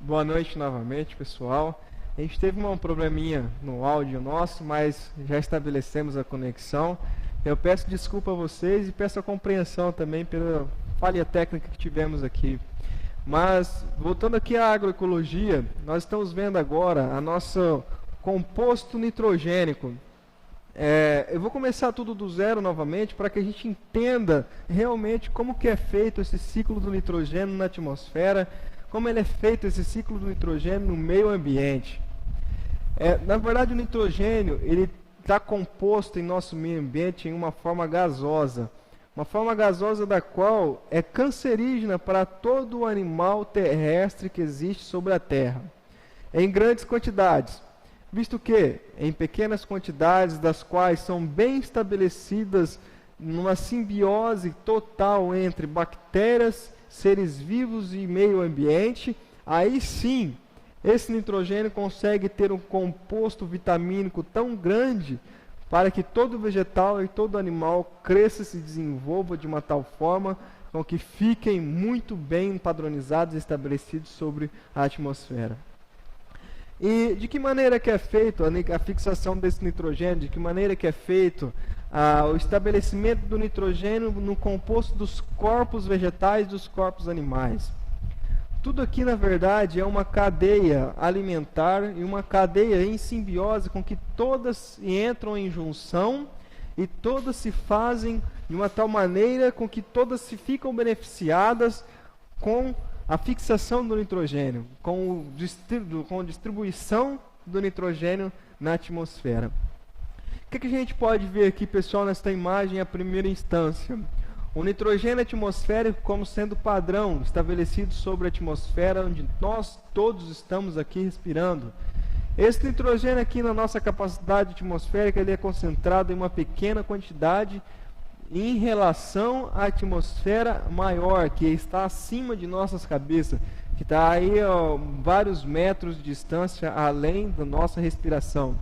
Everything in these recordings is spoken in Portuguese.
Boa noite novamente, pessoal. A gente teve um probleminha no áudio nosso, mas já estabelecemos a conexão. Eu peço desculpa a vocês e peço a compreensão também pela falha técnica que tivemos aqui. Mas, voltando aqui à agroecologia, nós estamos vendo agora a nosso composto nitrogênico. Eu vou começar tudo do zero novamente para que a gente entenda realmente como que é feito esse ciclo do nitrogênio na atmosfera, como ele é feito esse ciclo do nitrogênio no meio ambiente. Na verdade, o nitrogênio ele está composto em nosso meio ambiente em uma forma gasosa da qual é cancerígena para todo o animal terrestre que existe sobre a Terra, em grandes quantidades, visto que em pequenas quantidades, das quais são bem estabelecidas numa simbiose total entre bactérias, seres vivos e meio ambiente, aí sim, esse nitrogênio consegue ter um composto vitamínico tão grande para que todo vegetal e todo animal cresça e se desenvolva de uma tal forma com que fiquem muito bem padronizados e estabelecidos sobre a atmosfera. E de que maneira que é feito a fixação desse nitrogênio, de que maneira que é feito o estabelecimento do nitrogênio no composto dos corpos vegetais e dos corpos animais? Tudo aqui, na verdade, é uma cadeia alimentar e uma cadeia em simbiose com que todas entram em junção e todas se fazem de uma tal maneira com que todas se ficam beneficiadas com a fixação do nitrogênio, com a distribuição do nitrogênio na atmosfera. O que a gente pode ver aqui, pessoal, nesta imagem à primeira instância? O nitrogênio atmosférico como sendo padrão estabelecido sobre a atmosfera onde nós todos estamos aqui respirando. Esse nitrogênio aqui na nossa capacidade atmosférica ele é concentrado em uma pequena quantidade em relação à atmosfera maior, que está acima de nossas cabeças, que está aí a vários metros de distância além da nossa respiração.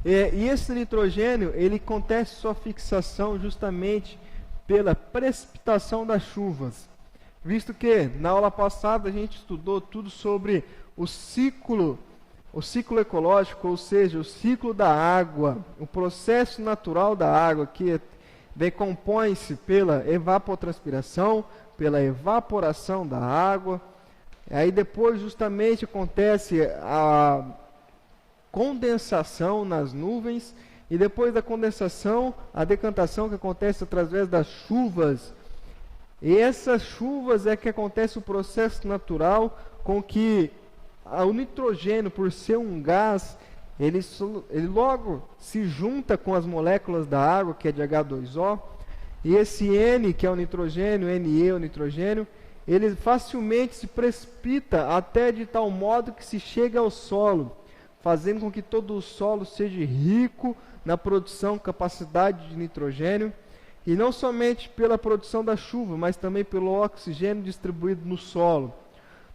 E esse nitrogênio ele acontece sua fixação justamente pela precipitação das chuvas, visto que na aula passada a gente estudou tudo sobre o ciclo ecológico, ou seja, o ciclo da água, o processo natural da água que decompõe-se pela evapotranspiração, pela evaporação da água, aí depois justamente acontece a condensação nas nuvens, e depois da condensação, a decantação que acontece através das chuvas. E essas chuvas é que acontece o processo natural com que o nitrogênio, por ser um gás, ele logo se junta com as moléculas da água, que é de H2O, e esse N, que é o nitrogênio, Ne, o nitrogênio, ele facilmente se precipita até de tal modo que se chega ao solo, fazendo com que todo o solo seja rico na produção, capacidade de nitrogênio, e não somente pela produção da chuva, mas também pelo oxigênio distribuído no solo.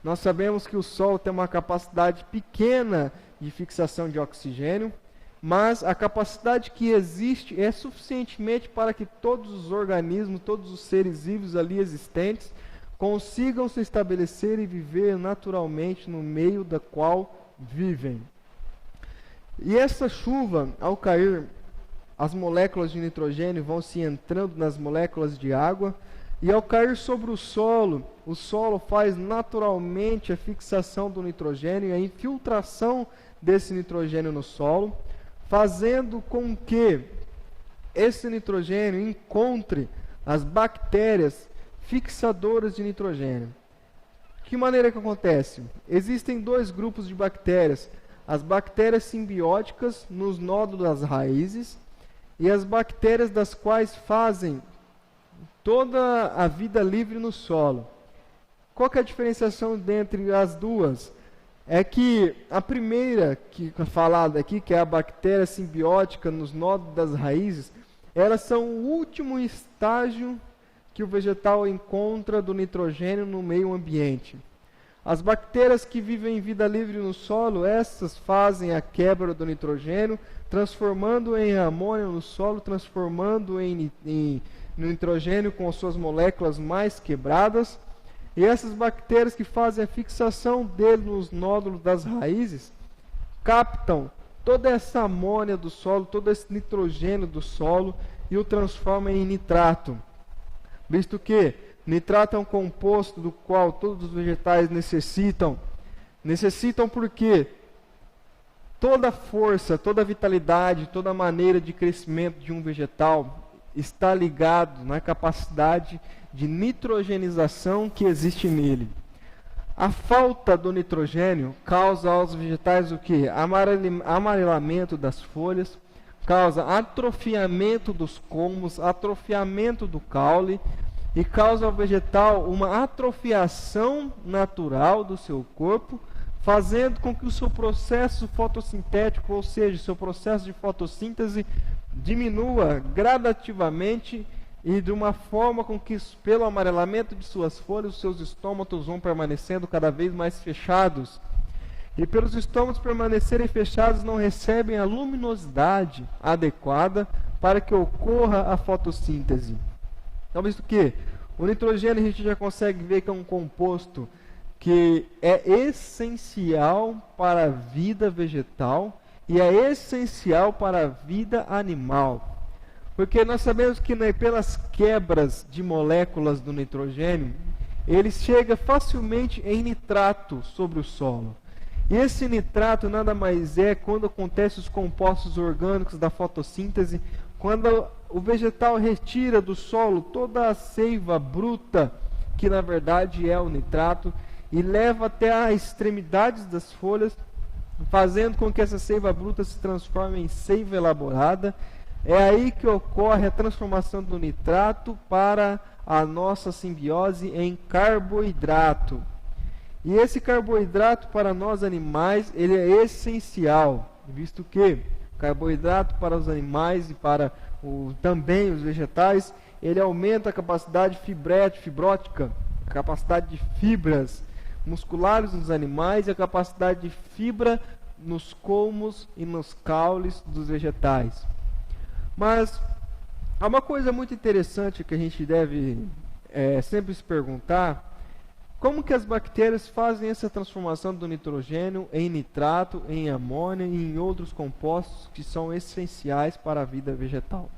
Nós sabemos que o solo tem uma capacidade pequena de fixação de oxigênio, mas a capacidade que existe é suficientemente para que todos os organismos, todos os seres vivos ali existentes, consigam se estabelecer e viver naturalmente no meio da qual vivem. E essa chuva, ao cair, as moléculas de nitrogênio vão se entrando nas moléculas de água, e ao cair sobre o solo faz naturalmente a fixação do nitrogênio e a infiltração desse nitrogênio no solo, fazendo com que esse nitrogênio encontre as bactérias fixadoras de nitrogênio. De que maneira que acontece? Existem dois grupos de bactérias: as bactérias simbióticas nos nódulos das raízes e as bactérias das quais fazem toda a vida livre no solo. Qual que é a diferenciação entre as duas? É que a primeira que é falada aqui, que é a bactéria simbiótica nos nódulos das raízes, elas são o último estágio que o vegetal encontra do nitrogênio no meio ambiente. As bactérias que vivem em vida livre no solo, essas fazem a quebra do nitrogênio, transformando em amônio no solo, transformando em nitrogênio com suas moléculas mais quebradas. E essas bactérias que fazem a fixação dele nos nódulos das raízes, captam toda essa amônia do solo, todo esse nitrogênio do solo e o transformam em nitrato. Visto que nitrato é um composto do qual todos os vegetais necessitam. Necessitam porque toda a força, toda a vitalidade, toda a maneira de crescimento de um vegetal está ligado na capacidade de nitrogenização que existe nele. A falta do nitrogênio causa aos vegetais o quê? Amarelamento das folhas, causa atrofiamento dos colmos, atrofiamento do caule e causa ao vegetal uma atrofiação natural do seu corpo, fazendo com que o seu processo fotossintético, ou seja, o seu processo de fotossíntese, diminua gradativamente e de uma forma com que, pelo amarelamento de suas folhas, os seus estômatos vão permanecendo cada vez mais fechados. E pelos estômatos permanecerem fechados, não recebem a luminosidade adequada para que ocorra a fotossíntese. Então, visto que o nitrogênio a gente já consegue ver que é um composto que é essencial para a vida vegetal e é essencial para a vida animal. Porque nós sabemos que pelas quebras de moléculas do nitrogênio, ele chega facilmente em nitrato sobre o solo. E esse nitrato nada mais é quando acontecem os compostos orgânicos da fotossíntese, quando o vegetal retira do solo toda a seiva bruta, que na verdade é o nitrato, e leva até as extremidades das folhas, fazendo com que essa seiva bruta se transforme em seiva elaborada. É aí que ocorre a transformação do nitrato para a nossa simbiose em carboidrato. E esse carboidrato para nós animais, ele é essencial, visto que o carboidrato para os animais e para também os vegetais, ele aumenta a capacidade fibrótica, a capacidade de fibras musculares nos animais e a capacidade de fibra nos colmos e nos caules dos vegetais. Mas há uma coisa muito interessante que a gente deve sempre se perguntar: como que as bactérias fazem essa transformação do nitrogênio em nitrato, em amônia e em outros compostos que são essenciais para a vida vegetal?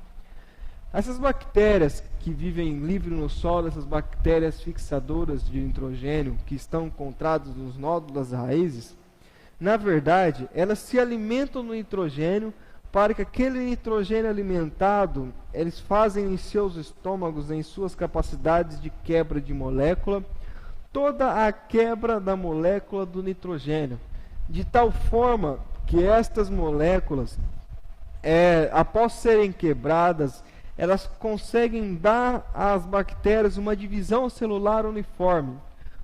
Essas bactérias que vivem livre no solo, essas bactérias fixadoras de nitrogênio que estão encontradas nos nódulos das raízes, na verdade, elas se alimentam do nitrogênio para que aquele nitrogênio alimentado, eles fazem em seus estômagos, em suas capacidades de quebra de molécula, toda a quebra da molécula do nitrogênio, de tal forma que estas moléculas, após serem quebradas, elas conseguem dar às bactérias uma divisão celular uniforme,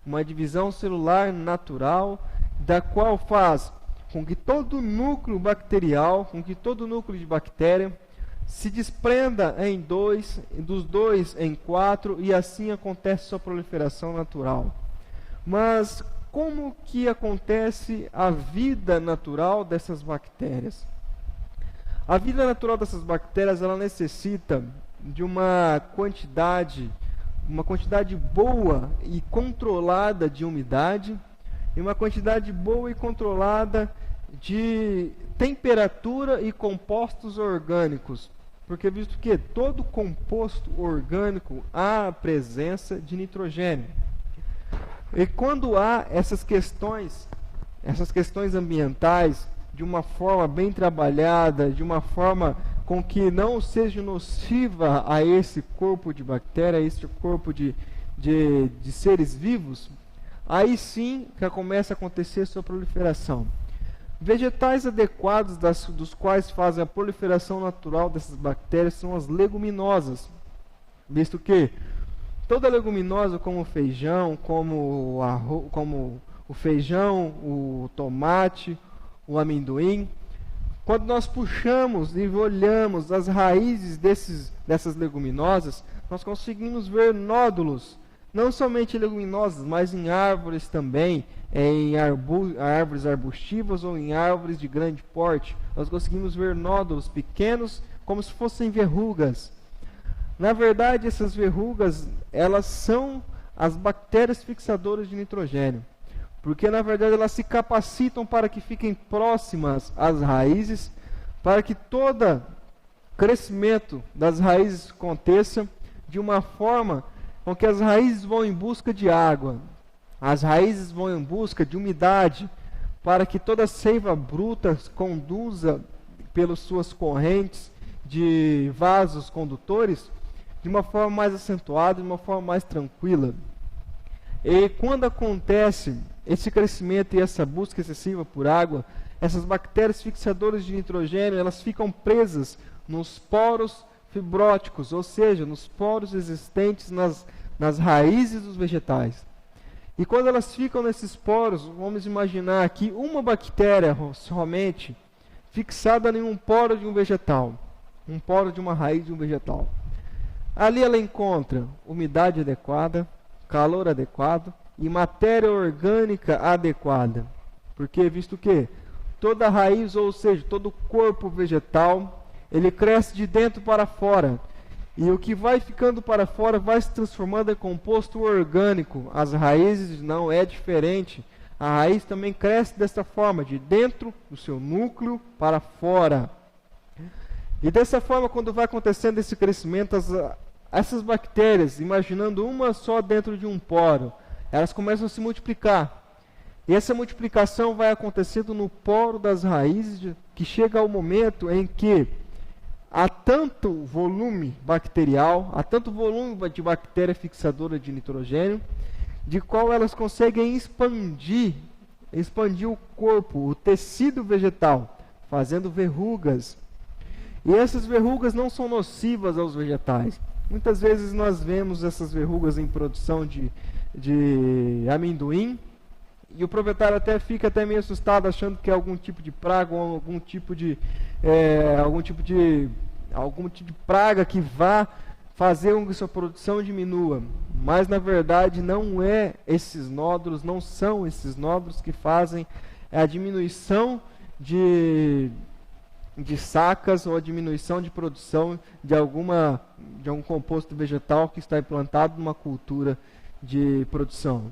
uma divisão celular natural, da qual faz com que todo o núcleo bacterial, com que todo o núcleo de bactéria se desprenda em dois, dos dois em quatro, e assim acontece sua proliferação natural. Mas como que acontece a vida natural dessas bactérias? A vida natural dessas bactérias, ela necessita de uma quantidade boa e controlada de umidade, e uma quantidade boa e controlada de temperatura e compostos orgânicos. Porque visto que todo composto orgânico há a presença de nitrogênio. E quando há essas questões ambientais, de uma forma bem trabalhada, de uma forma com que não seja nociva a esse corpo de bactéria, a esse corpo de seres vivos, aí sim que começa a acontecer a sua proliferação. Vegetais adequados dos quais fazem a proliferação natural dessas bactérias são as leguminosas, visto que toda leguminosa, como o feijão, como o feijão, o tomate, o amendoim, quando nós puxamos e olhamos as raízes dessas leguminosas, nós conseguimos ver nódulos, não somente em leguminosas, mas em árvores também, em árvores arbustivas ou em árvores de grande porte. Nós conseguimos ver nódulos pequenos, como se fossem verrugas. Na verdade, essas verrugas, elas são as bactérias fixadoras de nitrogênio, porque na verdade elas se capacitam para que fiquem próximas às raízes, para que todo crescimento das raízes aconteça de uma forma com que as raízes vão em busca de água, as raízes vão em busca de umidade, para que toda seiva bruta conduza pelas suas correntes de vasos condutores de uma forma mais acentuada, de uma forma mais tranquila. E quando acontece esse crescimento e essa busca excessiva por água, essas bactérias fixadoras de nitrogênio, elas ficam presas nos poros fibróticos, ou seja, nos poros existentes nas raízes dos vegetais. E quando elas ficam nesses poros, vamos imaginar aqui uma bactéria somente fixada em um poro de um vegetal, um poro de uma raiz de um vegetal. Ali ela encontra umidade adequada, calor adequado e matéria orgânica adequada. Porque, visto que toda raiz, ou seja, todo corpo vegetal, ele cresce de dentro para fora. E o que vai ficando para fora vai se transformando em composto orgânico. As raízes não é diferente. A raiz também cresce dessa forma, de dentro do seu núcleo para fora. E dessa forma, quando vai acontecendo esse crescimento, essas bactérias, imaginando uma só dentro de um poro, elas começam a se multiplicar. E essa multiplicação vai acontecendo no poro das raízes, que chega ao momento em que há tanto volume bacterial, há tanto volume de bactéria fixadora de nitrogênio, de qual elas conseguem expandir o corpo, o tecido vegetal, fazendo verrugas. E essas verrugas não são nocivas aos vegetais. Muitas vezes nós vemos essas verrugas em produção de amendoim, e o proprietário até fica meio assustado, achando que é algum tipo de praga ou algum tipo de praga que vá fazer com que sua produção diminua. Mas na verdade não são esses nódulos que fazem a diminuição de sacas ou a diminuição de produção de algum composto vegetal que está implantado numa cultura de produção.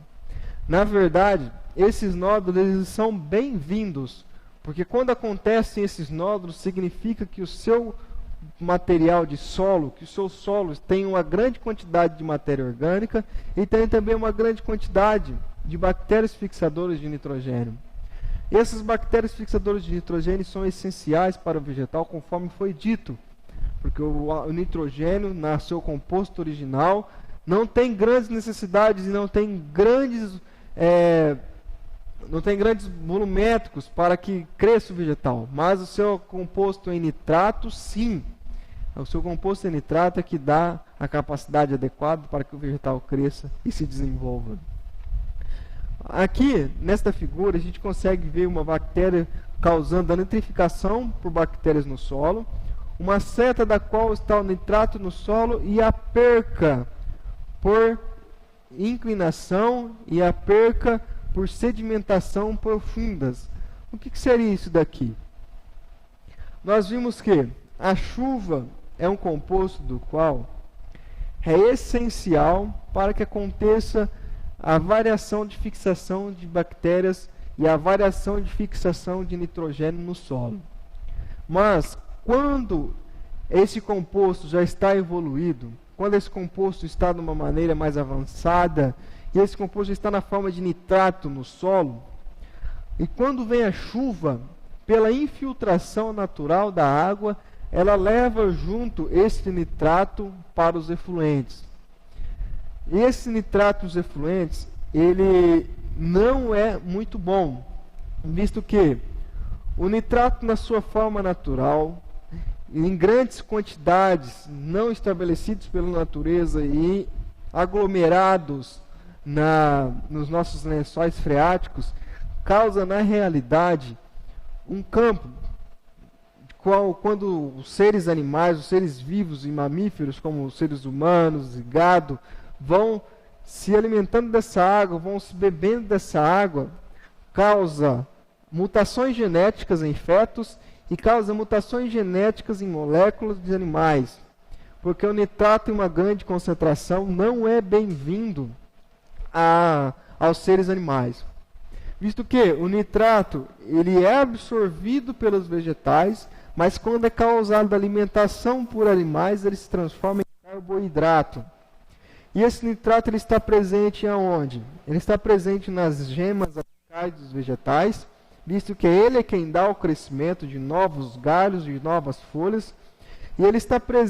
Na verdade, esses nódulos eles são bem-vindos, porque quando acontecem esses nódulos, significa que o seu material de solo, que os seus solos têm uma grande quantidade de matéria orgânica e tem também uma grande quantidade de bactérias fixadoras de nitrogênio. E essas bactérias fixadoras de nitrogênio são essenciais para o vegetal, conforme foi dito, porque o nitrogênio, no seu composto original, não tem grandes necessidades e não tem grandes volumétricos para que cresça o vegetal, mas o seu composto em nitrato, sim. O seu composto em nitrato é que dá a capacidade adequada para que o vegetal cresça e se desenvolva. Aqui, nesta figura, a gente consegue ver uma bactéria causando a nitrificação por bactérias no solo, uma seta da qual está o nitrato no solo e a perca por inclinação e a perca por sedimentação profundas. O que seria isso daqui? Nós vimos que a chuva é um composto do qual é essencial para que aconteça a variação de fixação de bactérias e a variação de fixação de nitrogênio no solo. Mas quando esse composto já está evoluído, quando esse composto está de uma maneira mais avançada, e esse composto está na forma de nitrato no solo, e quando vem a chuva, pela infiltração natural da água, ela leva junto esse nitrato para os efluentes. E esse nitrato dos efluentes, ele não é muito bom, visto que o nitrato na sua forma natural, em grandes quantidades, não estabelecidos pela natureza e aglomerados nos nossos lençóis freáticos, causa na realidade um campo quando os seres animais, os seres vivos e mamíferos, como os seres humanos e gado, vão se alimentando dessa água, vão se bebendo dessa água, causa mutações genéticas em fetos e causa mutações genéticas em moléculas de animais. Porque o nitrato em uma grande concentração não é bem-vindo aos seres animais. Visto que o nitrato ele é absorvido pelos vegetais, mas quando é causado alimentação por animais, ele se transforma em carboidrato. E esse nitrato ele está presente aonde? Ele está presente nas gemas apicais dos vegetais, visto que ele é quem dá o crescimento de novos galhos, de novas folhas, e ele está presente